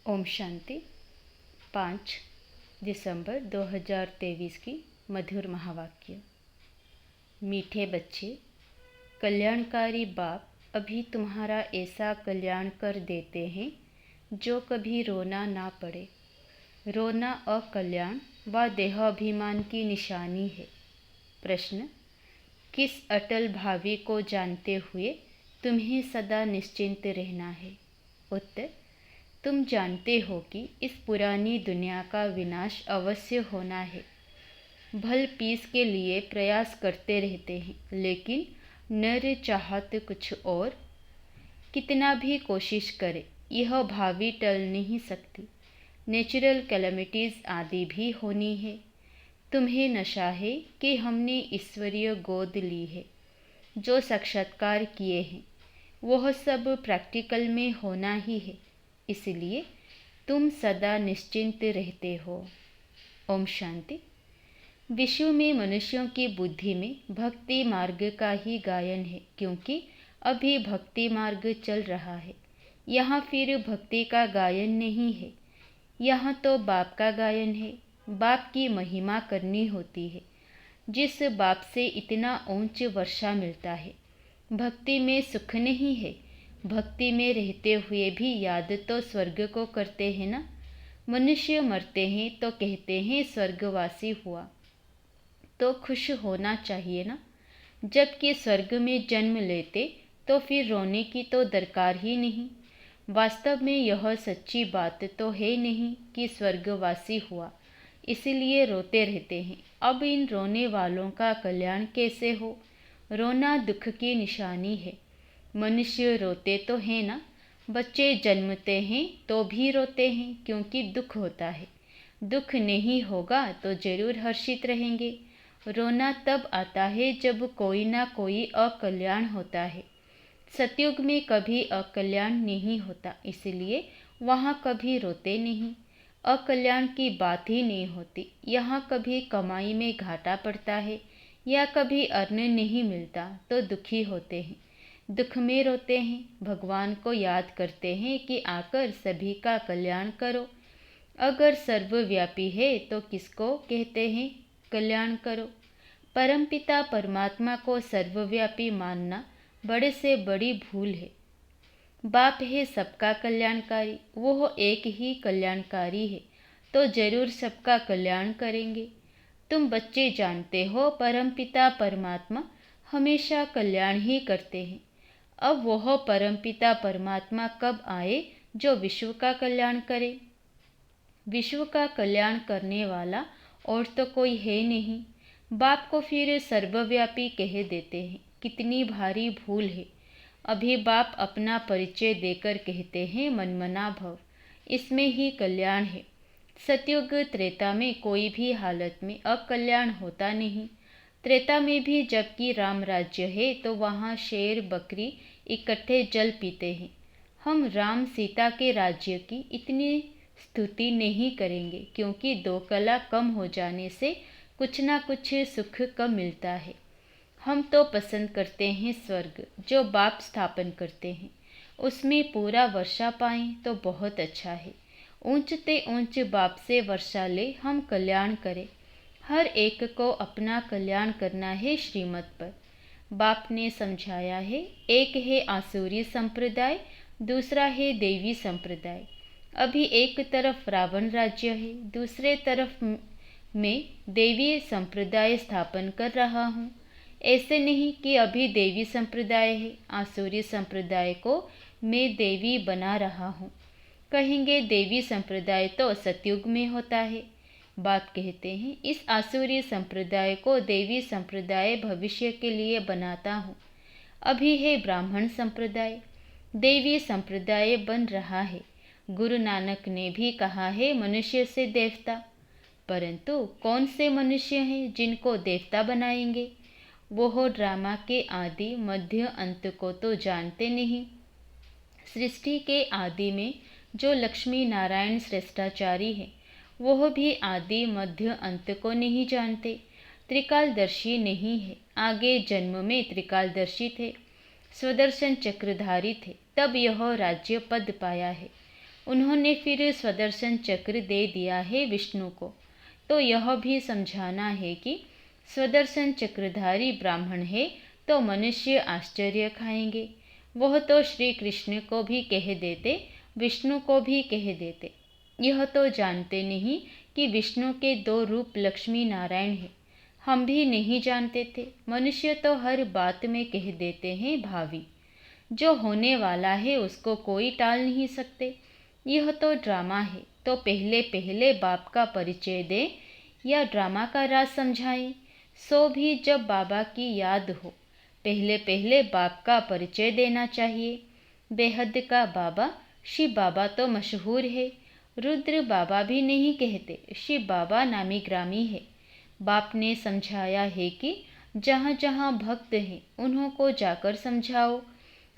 ओम शांति। 5 दिसंबर 2023 की मधुर महावाक्य। मीठे बच्चे, कल्याणकारी बाप अभी तुम्हारा ऐसा कल्याण कर देते हैं जो कभी रोना ना पड़े। रोना अकल्याण व देहाभिमान की निशानी है। प्रश्न: किस अटल भावी को जानते हुए तुम्हें सदा निश्चिंत रहना है? उत्तर: तुम जानते हो कि इस पुरानी दुनिया का विनाश अवश्य होना है। भल पीस के लिए प्रयास करते रहते हैं, लेकिन नर चाहत कुछ और। कितना भी कोशिश करे, यह भावी टल नहीं सकती। नेचुरल कैलेमिटीज़ आदि भी होनी है। तुम्हें नशा है कि हमने ईश्वरीय गोद ली है। जो साक्षात्कार किए हैं वह सब प्रैक्टिकल में होना ही है, इसलिए तुम सदा निश्चिंत रहते हो। ओम शांति। विश्व में मनुष्यों की बुद्धि में भक्ति मार्ग का ही गायन है, क्योंकि अभी भक्ति मार्ग चल रहा है। यहाँ फिर भक्ति का गायन नहीं है, यहाँ तो बाप का गायन है। बाप की महिमा करनी होती है। जिस बाप से इतना ऊंच वर्षा मिलता है, भक्ति में सुख नहीं है। भक्ति में रहते हुए भी याद तो स्वर्ग को करते हैं ना। मनुष्य मरते हैं तो कहते हैं स्वर्गवासी हुआ, तो खुश होना चाहिए ना। जबकि स्वर्ग में जन्म लेते तो फिर रोने की तो दरकार ही नहीं। वास्तव में यह सच्ची बात तो है नहीं कि स्वर्गवासी हुआ, इसीलिए रोते रहते हैं। अब इन रोने वालों का कल्याण कैसे हो? रोना दुख की निशानी है। मनुष्य रोते तो हैं ना। बच्चे जन्मते हैं तो भी रोते हैं, क्योंकि दुख होता है। दुख नहीं होगा तो जरूर हर्षित रहेंगे। रोना तब आता है जब कोई ना कोई अकल्याण होता है। सतयुग में कभी अकल्याण नहीं होता, इसलिए वहाँ कभी रोते नहीं। अकल्याण की बात ही नहीं होती। यहाँ कभी कमाई में घाटा पड़ता है या कभी अन्न नहीं मिलता तो दुखी होते हैं, दुख में रोते हैं। भगवान को याद करते हैं कि आकर सभी का कल्याण करो। अगर सर्वव्यापी है तो किसको कहते हैं कल्याण करो? परमपिता परमात्मा को सर्वव्यापी मानना बड़े से बड़ी भूल है। बाप है सबका कल्याणकारी, वह एक ही कल्याणकारी है, तो जरूर सबका कल्याण करेंगे। तुम बच्चे जानते हो परमपिता परमात्मा हमेशा कल्याण ही करते हैं। अब वह परमपिता परमात्मा कब आए जो विश्व का कल्याण करे? विश्व का कल्याण करने वाला और तो कोई है नहीं। बाप को फिर सर्वव्यापी कह देते हैं, कितनी भारी भूल है। अभी बाप अपना परिचय देकर कहते हैं मनमना भव, इसमें ही कल्याण है। सतयुग त्रेता में कोई भी हालत में अकल्याण होता नहीं। त्रेता में भी जबकि राम राज्य है तो वहाँ शेर बकरी इकट्ठे जल पीते हैं। हम राम सीता के राज्य की इतनी स्तुति नहीं करेंगे, क्योंकि दो कला कम हो जाने से कुछ ना कुछ सुख कम मिलता है। हम तो पसंद करते हैं स्वर्ग जो बाप स्थापन करते हैं, उसमें पूरा वर्षा पाएं तो बहुत अच्छा है। ऊंचते ऊंच बाप से वर्षा ले हम कल्याण करें। हर एक को अपना कल्याण करना है श्रीमत पर। बाप ने समझाया है, एक है आसुरी संप्रदाय, दूसरा है देवी संप्रदाय। अभी एक तरफ रावण राज्य है, दूसरे तरफ मैं देवी संप्रदाय स्थापन कर रहा हूँ। ऐसे नहीं कि अभी देवी संप्रदाय है, आसुरी संप्रदाय को मैं देवी बना रहा हूँ। कहेंगे देवी संप्रदाय तो सतयुग में होता है। बाप कहते हैं इस आसुरी संप्रदाय को देवी संप्रदाय भविष्य के लिए बनाता हूँ। अभी है ब्राह्मण संप्रदाय, देवी संप्रदाय बन रहा है। गुरु नानक ने भी कहा है मनुष्य से देवता, परंतु कौन से मनुष्य हैं जिनको देवता बनाएंगे? वो ड्रामा के आदि मध्य अंत को तो जानते नहीं। सृष्टि के आदि में जो लक्ष्मी नारायण श्रेष्ठाचारी हैं, वह भी आदि मध्य अंत को नहीं जानते। त्रिकालदर्शी नहीं है। आगे जन्म में त्रिकालदर्शी थे, स्वदर्शन चक्रधारी थे, तब यह राज्य पद पाया है। उन्होंने फिर स्वदर्शन चक्र दे दिया है विष्णु को। तो यह भी समझाना है कि स्वदर्शन चक्रधारी ब्राह्मण है तो मनुष्य आश्चर्य खाएंगे। वह तो श्री कृष्ण को भी कह देते, विष्णु को भी कह देते। यह तो जानते नहीं कि विष्णु के 2 रूप लक्ष्मी नारायण हैं। हम भी नहीं जानते थे। मनुष्य तो हर बात में कह देते हैं भावी। जो होने वाला है उसको कोई टाल नहीं सकते। यह तो ड्रामा है। तो पहले पहले बाप का परिचय दे या ड्रामा का राज समझाएं, सो भी जब बाबा की याद हो। पहले पहले बाप का परिचय देना चाहिए। बेहद का बाबा शिव बाबा तो मशहूर है। रुद्र बाबा भी नहीं कहते, शिव बाबा नामी ग्रामी है। बाप ने समझाया है कि जहाँ जहाँ भक्त हैं उन्हों को जाकर समझाओ।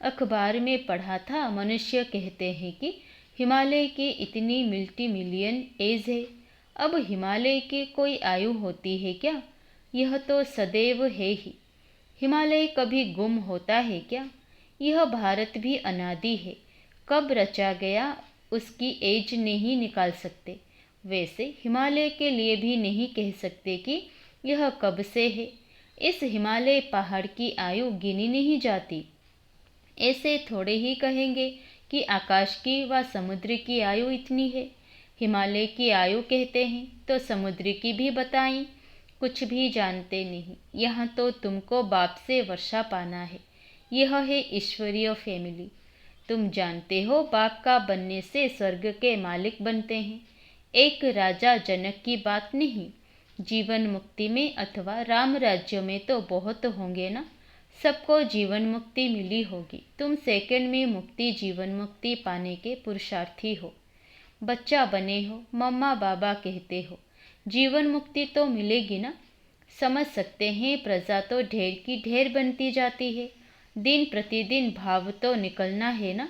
अखबार में पढ़ा था, मनुष्य कहते हैं कि हिमालय की इतनी मिलियन एज है। अब हिमालय की कोई आयु होती है क्या? यह तो सदैव है ही। हिमालय कभी गुम होता है क्या? यह भारत भी अनादि है। कब रचा गया उसकी एज नहीं निकाल सकते। वैसे हिमालय के लिए भी नहीं कह सकते कि यह कब से है। इस हिमालय पहाड़ की आयु गिनी नहीं जाती। ऐसे थोड़े ही कहेंगे कि आकाश की व समुद्र की आयु इतनी है। हिमालय की आयु कहते हैं तो समुद्र की भी बताएं। कुछ भी जानते नहीं। यहाँ तो तुमको बाप से वर्षा पाना है। यह है ईश्वरीय फैमिली। तुम जानते हो बाप का बनने से स्वर्ग के मालिक बनते हैं। एक राजा जनक की बात नहीं। जीवन मुक्ति में अथवा राम राज्य में तो बहुत होंगे ना। सबको जीवन मुक्ति मिली होगी। तुम सेकंड में मुक्ति जीवन मुक्ति पाने के पुरुषार्थी हो। बच्चा बने हो, मम्मा बाबा कहते हो, जीवन मुक्ति तो मिलेगी ना। समझ सकते हैं प्रजा तो ढेर की ढेर बनती जाती है। दिन प्रतिदिन भाव तो निकलना है ना।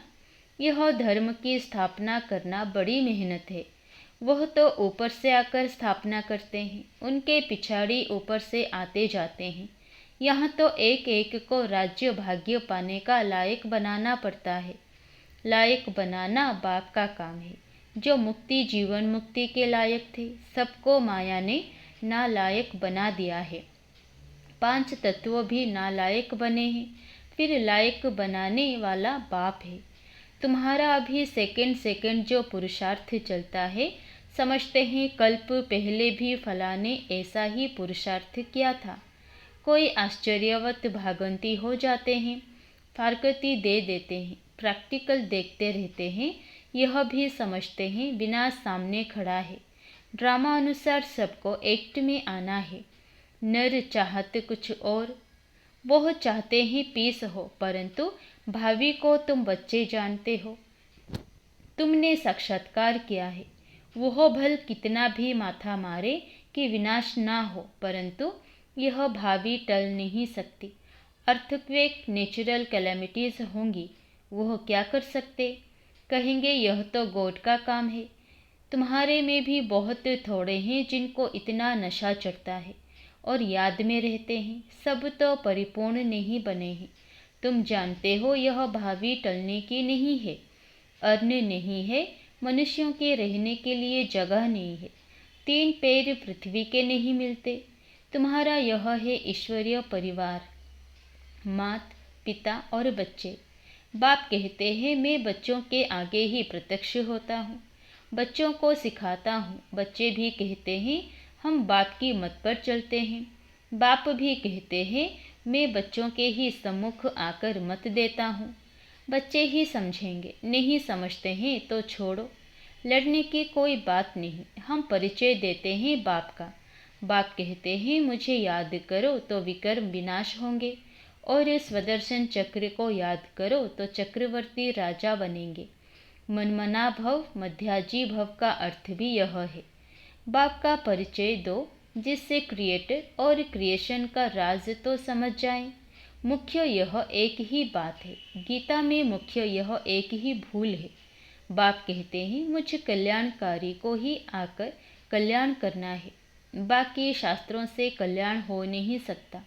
यह धर्म की स्थापना करना बड़ी मेहनत है। वह तो ऊपर से आकर स्थापना करते हैं, उनके पिछाड़ी ऊपर से आते जाते हैं। यहाँ तो एक एक को राज्य भाग्य पाने का लायक बनाना पड़ता है। लायक बनाना बाप का काम है। जो मुक्ति जीवन मुक्ति के लायक थे, सबको माया ने नालायक बना दिया है। 5 तत्व भी नालायक बने हैं। फिर लायक बनाने वाला बाप है। तुम्हारा अभी सेकंड सेकंड जो पुरुषार्थ चलता है, समझते हैं कल्प पहले भी फलाने ऐसा ही पुरुषार्थ किया था। कोई आश्चर्यवत भागंती हो जाते हैं, फारकती दे देते हैं, प्रैक्टिकल देखते रहते हैं। यह भी समझते हैं विनाश सामने खड़ा है। ड्रामा अनुसार सबको एक्ट में आना है। नर चाहते कुछ और, वह चाहते हैं पीस हो, परंतु भावी को तुम बच्चे जानते हो। तुमने साक्षात्कार किया है। वह भल कितना भी माथा मारे कि विनाश ना हो, परंतु यह भावी टल नहीं सकती। अर्थक्वेक, नेचुरल कैलेमिटीज होंगी, वह क्या कर सकते? कहेंगे यह तो गॉड का काम है। तुम्हारे में भी बहुत थोड़े हैं जिनको इतना नशा चढ़ता है और याद में रहते हैं। सब तो परिपूर्ण नहीं बने हैं। तुम जानते हो यह भावी टलने की नहीं है। अन्न नहीं है, मनुष्यों के रहने के लिए जगह नहीं है। 3 पैर पृथ्वी के नहीं मिलते। तुम्हारा यह है ईश्वरीय परिवार, मात पिता और बच्चे। बाप कहते हैं मैं बच्चों के आगे ही प्रत्यक्ष होता हूँ, बच्चों को सिखाता हूँ। बच्चे भी कहते हैं हम बाप की मत पर चलते हैं। बाप भी कहते हैं मैं बच्चों के ही सम्मुख आकर मत देता हूँ। बच्चे ही समझेंगे, नहीं समझते हैं तो छोड़ो। लड़ने की कोई बात नहीं। हम परिचय देते हैं बाप का। बाप कहते हैं मुझे याद करो तो विकर्म विनाश होंगे, और स्वदर्शन चक्र को याद करो तो चक्रवर्ती राजा बनेंगे। मनमना भव, मध्याजी भव का अर्थ भी यह है। बाप का परिचय दो जिससे क्रिएटर और क्रिएशन का राज तो समझ जाएं। मुख्य यह एक ही बात है। गीता में मुख्य यह एक ही भूल है। बाप कहते हैं मुझ कल्याणकारी को ही आकर कल्याण करना है। बाकी शास्त्रों से कल्याण हो नहीं सकता।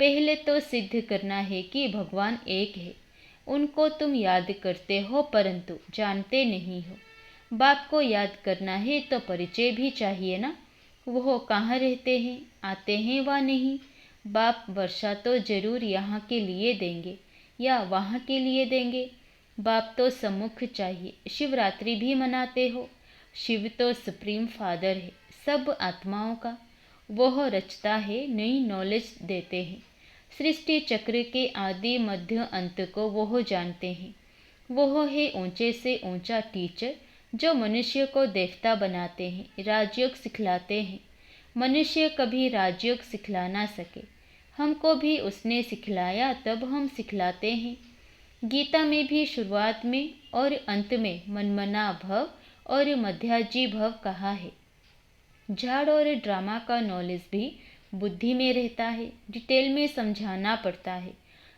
पहले तो सिद्ध करना है कि भगवान एक है। उनको तुम याद करते हो परंतु जानते नहीं हो। बाप को याद करना है तो परिचय भी चाहिए ना। वो कहाँ रहते हैं, आते हैं व नहीं। बाप वर्षा तो जरूर यहाँ के लिए देंगे या वहाँ के लिए देंगे। बाप तो सम्मुख चाहिए। शिवरात्रि भी मनाते हो। शिव तो सुप्रीम फादर है सब आत्माओं का। वह रचता है, नई नॉलेज देते हैं। सृष्टि चक्र के आदि मध्य अंत को वह जानते हैं। वह है ऊंचे से ऊंचा टीचर जो मनुष्य को देवता बनाते हैं, राजयोग सिखलाते हैं। मनुष्य कभी राजयोग सिखला ना सके, हमको भी उसने सिखलाया तब हम सिखलाते हैं। गीता में भी शुरुआत में और अंत में मनमना भव और मध्याजी भव कहा है। झाड़ और ड्रामा का नॉलेज भी बुद्धि में रहता है, डिटेल में समझाना पड़ता है।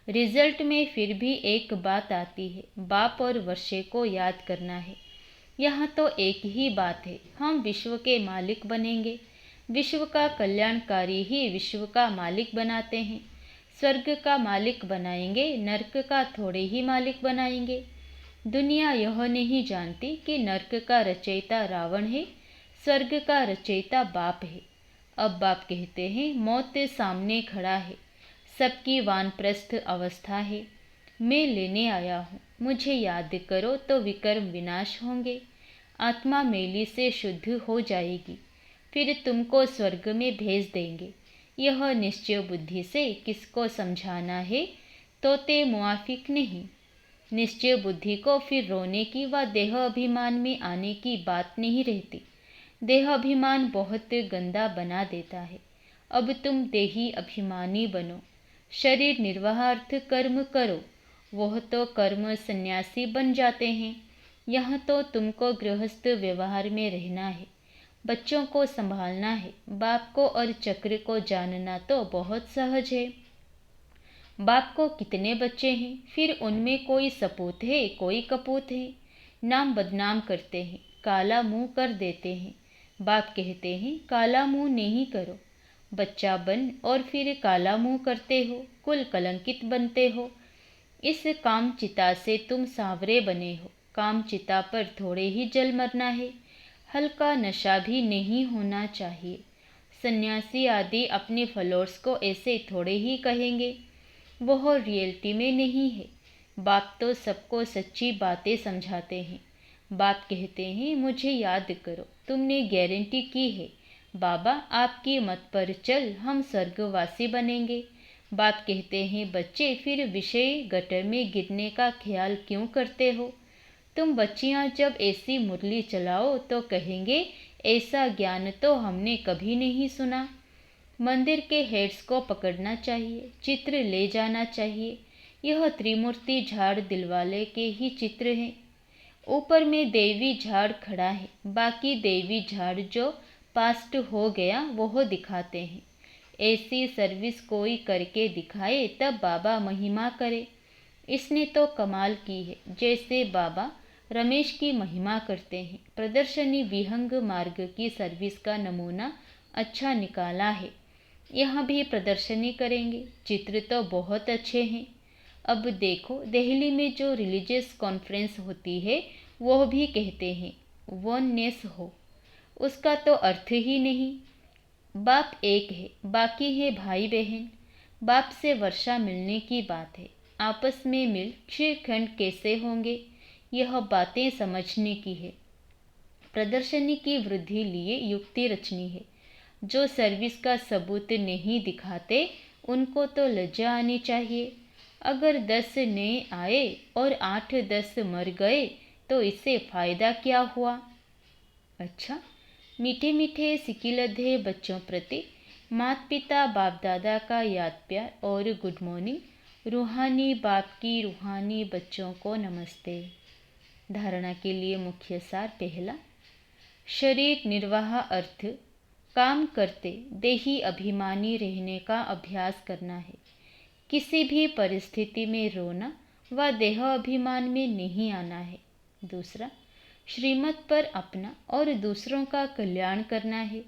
रिजल्ट में फिर भी एक बात आती है, बाप और वर्षे को याद करना है। यहाँ तो एक ही बात है, हम विश्व के मालिक बनेंगे। विश्व का कल्याणकारी ही विश्व का मालिक बनाते हैं। स्वर्ग का मालिक बनाएंगे, नरक का थोड़े ही मालिक बनाएंगे। दुनिया यह नहीं जानती कि नरक का रचयिता रावण है, स्वर्ग का रचयिता बाप है। अब बाप कहते हैं, मौत सामने खड़ा है, सबकी वानप्रस्थ अवस्था है। मैं लेने आया हूँ, मुझे याद करो तो विकर्म विनाश होंगे। आत्मा मैली से शुद्ध हो जाएगी, फिर तुमको स्वर्ग में भेज देंगे। यह निश्चय बुद्धि से किसको समझाना है, तोते मुआफिक नहीं। निश्चय बुद्धि को फिर रोने की व देह अभिमान में आने की बात नहीं रहती। देह अभिमान बहुत गंदा बना देता है। अब तुम देही अभिमानी बनो, शरीर निर्वाहार्थ कर्म करो। वह तो कर्म सन्यासी बन जाते हैं। यहाँ तो तुमको गृहस्थ व्यवहार में रहना है, बच्चों को संभालना है। बाप को और चक्र को जानना तो बहुत सहज है। बाप को कितने बच्चे हैं, फिर उनमें कोई सपूत है, कोई कपूत है। नाम बदनाम करते हैं, काला मुंह कर देते हैं। बाप कहते हैं, काला मुंह नहीं करो। बच्चा बन और फिर काला मुंह करते हो, कुल कलंकित बनते हो। इस काम चिता से तुम सांवरे बने हो। काम चिता पर थोड़े ही जल मरना है, हल्का नशा भी नहीं होना चाहिए। सन्यासी आदि अपने फॉलोअर्स को ऐसे थोड़े ही कहेंगे, वह रियलिटी में नहीं है। बाप तो सबको सच्ची बातें समझाते हैं। बाप कहते हैं, मुझे याद करो, तुमने गारंटी की है बाबा, आपकी मत पर चल हम स्वर्गवासी बनेंगे। बाप कहते हैं, बच्चे फिर विषय गटर में गिरने का ख्याल क्यों करते हो। तुम बच्चियां जब ऐसी मुरली चलाओ तो कहेंगे, ऐसा ज्ञान तो हमने कभी नहीं सुना। मंदिर के हेड्स को पकड़ना चाहिए, चित्र ले जाना चाहिए। यह त्रिमूर्ति झाड़ दिलवाले के ही चित्र हैं। ऊपर में देवी झाड़ खड़ा है, बाकी देवी झाड़ जो पास्ट हो गया वह दिखाते हैं। ऐसी सर्विस कोई करके दिखाए तब बाबा महिमा करे। इसने तो कमाल की है, जैसे बाबा रमेश की महिमा करते हैं। प्रदर्शनी विहंग मार्ग की सर्विस का नमूना अच्छा निकाला है। यहाँ भी प्रदर्शनी करेंगे। चित्र तो बहुत अच्छे हैं। अब देखो, दिल्ली में जो रिलीजियस कॉन्फ्रेंस होती है वह भी कहते हैं वननेस हो, उसका तो अर्थ ही नहीं। बाप एक है, बाकी है भाई बहन। बाप से वर्षा मिलने की बात है, आपस में मिल क्षीरखंड कैसे होंगे, यह बातें समझने की है। प्रदर्शनी की वृद्धि लिए युक्ति रचनी है। जो सर्विस का सबूत नहीं दिखाते उनको तो लज्जा आनी चाहिए। अगर 10 नए आए और 8-10 मर गए तो इससे फायदा क्या हुआ। अच्छा, मीठे मीठे सिकिलधे बच्चों प्रति माता पिता बाप दादा का याद प्यार और गुड मॉर्निंग। रूहानी बाप की रूहानी बच्चों को नमस्ते। धारणा के लिए मुख्य सार। पहला, शरीर निर्वाह अर्थ काम करते देही अभिमानी रहने का अभ्यास करना है। किसी भी परिस्थिति में रोना व देह अभिमान में नहीं आना है। दूसरा, श्रीमत पर अपना और दूसरों का कल्याण करना है।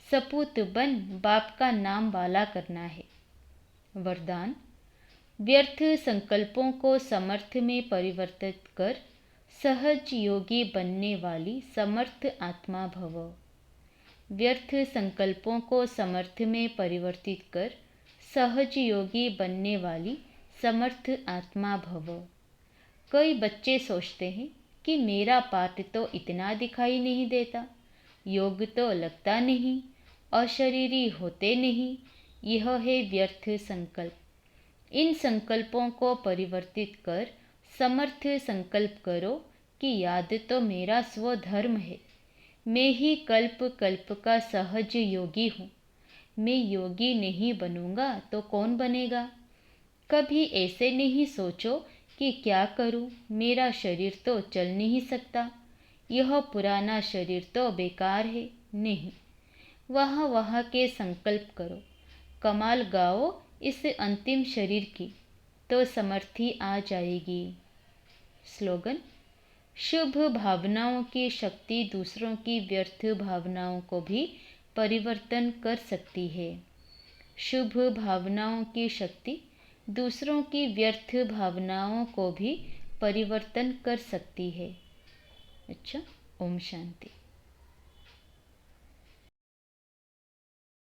सपूत बन बाप का नाम वाला करना है। वरदान, व्यर्थ संकल्पों को समर्थ में परिवर्तित कर सहज योगी बनने वाली समर्थ आत्मा भव। व्यर्थ संकल्पों को समर्थ में परिवर्तित कर सहज योगी बनने वाली समर्थ आत्मा भव। कई बच्चे सोचते हैं कि मेरा पाठ तो इतना दिखाई नहीं देता, योग तो लगता नहीं, अशरीरी होते नहीं, यह है व्यर्थ संकल्प। इन संकल्पों को परिवर्तित कर समर्थ संकल्प करो कि याद तो मेरा स्वधर्म है, मैं ही कल्प कल्प का सहज योगी हूँ। मैं योगी नहीं बनूंगा तो कौन बनेगा। कभी ऐसे नहीं सोचो कि क्या करूँ, मेरा शरीर तो चल नहीं सकता, यह पुराना शरीर तो बेकार है। नहीं, वहाँ वहाँ के संकल्प करो, कमाल गाओ इस अंतिम शरीर की, तो समर्थी आ जाएगी। स्लोगन: शुभ भावनाओं की शक्ति दूसरों की व्यर्थ भावनाओं को भी परिवर्तन कर सकती है। शुभ भावनाओं की शक्ति दूसरों की व्यर्थ भावनाओं को भी परिवर्तन कर सकती है। अच्छा, ओम शांति।